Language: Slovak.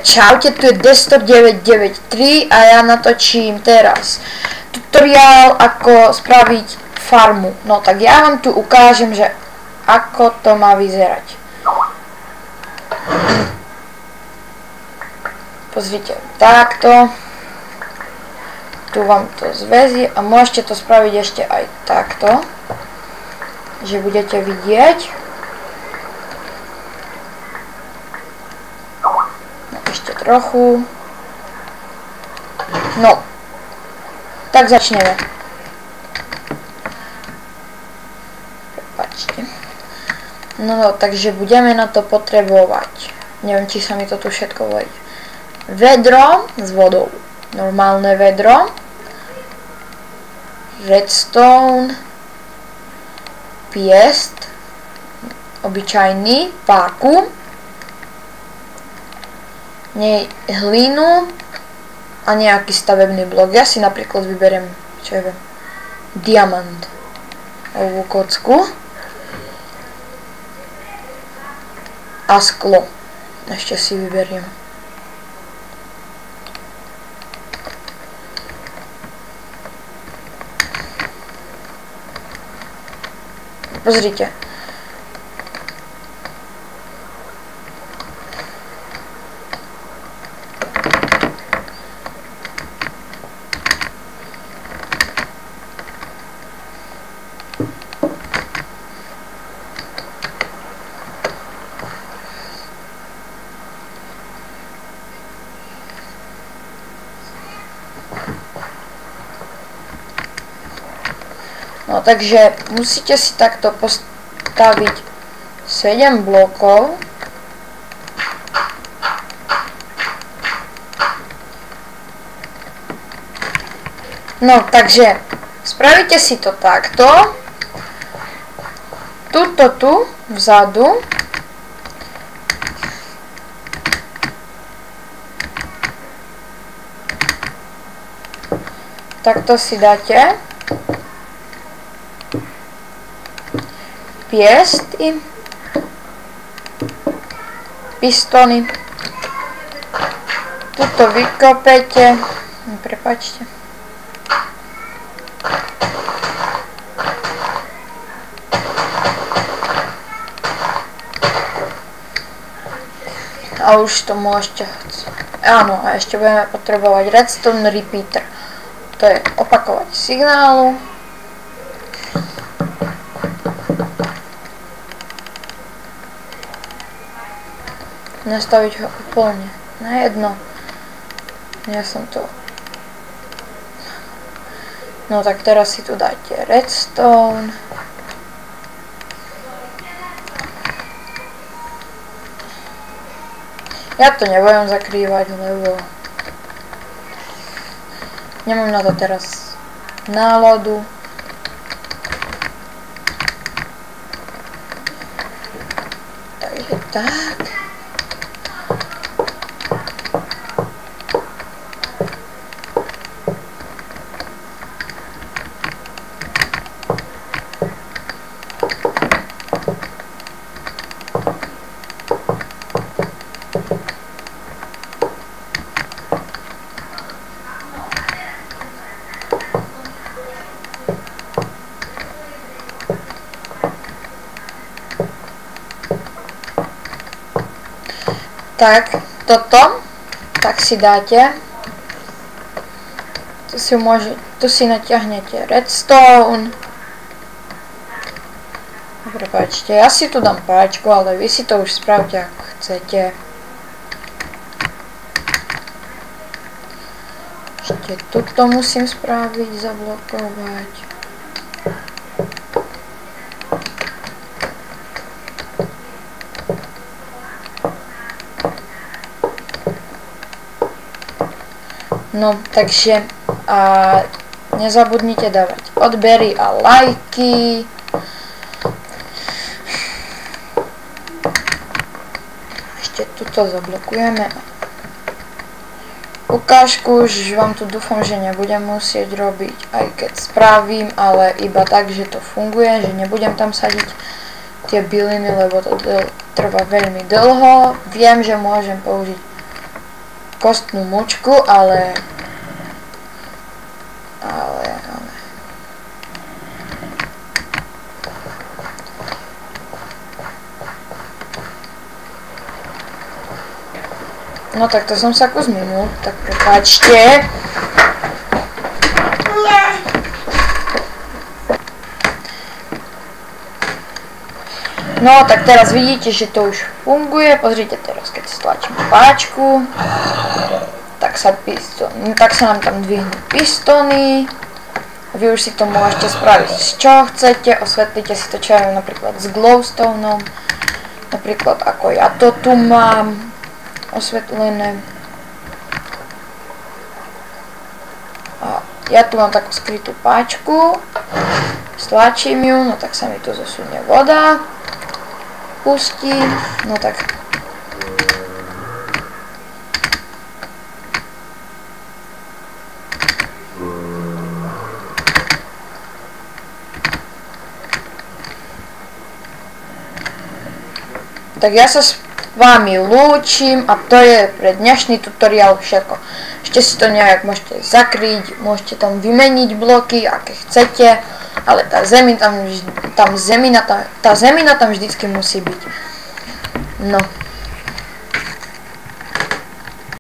Čaute, tu je Desktop 993 a ja natočím teraz tutoriál, ako spraviť farmu. No tak ja vám tu ukážem, že ako to má vyzerať. Pozrite, takto. Tu vám to zväzí a môžete to spraviť ešte aj takto, že budete vidieť. Ešte trochu. No, tak začneme. Prepačte. No, takže budeme na to potrebovať. Neviem, či sa mi to tu všetko volí. Vedro s vodou. Normálne vedro. Redstone. Piest. Obyčajný. Vákuum. Hlínu a nejaký stavebný blok. Ja si napríklad vyberiem, čo ja viem, diamant, ovú kocku a sklo. Ešte si vyberiem. Pozrite. No takže musíte si takto postaviť 7 blokov. No takže spravíte si to takto. Tuto tu vzadu. Takto si dáte piesty, pistony, tuto vykopete, prepáčte, a už to môžete, áno, a ešte budeme potrebovať redstone repeater, to je opakovať signálu. Nastaviť ho úplne na jedno. Ja som to... No tak teraz si tu dáte redstone. Ja to nebudem zakrývať, lebo nemám na to teraz náladu. Takže tak. Tak, toto, tak si dáte, tu si natiahnete redstone, prepáčte, ja si tu dám páčku, ale vy si to už spravte ako chcete. Ešte tuto musím spraviť, zablokovať. No, takže nezabudnite dávať odbery a lajky. Ešte tuto zablokujeme. Ukážku už vám tu dúfam, že nebudem musieť robiť, aj keď spravím, ale iba tak, že to funguje, že nebudem tam sadiť tie byliny, lebo to trvá veľmi dlho. Viem, že môžem použiť kostnú mučku, ale... No tak to som sa kus minul, tak prepáčte. No tak teraz vidíte, že to už funguje. Pozrite teraz, keď stlačím páčku, tak sa nám tam dvihnú pistóny. Vy už si to môžete spraviť z čoho chcete, osvetlíte si to, čo ja napríklad s glowstoneom, napríklad ako ja to tu mám osvetlené. A ja tu mám takú skrytú páčku, stlačím ju, no tak sa mi tu zosunie voda, pustím, no tak ja sa s vami lúčim a to je pre dnešný tutoriál všetko. Ešte si to nejak môžete zakryť, môžete tam vymeniť bloky, aké chcete, ale tá zemina tam vždycky musí byť. No.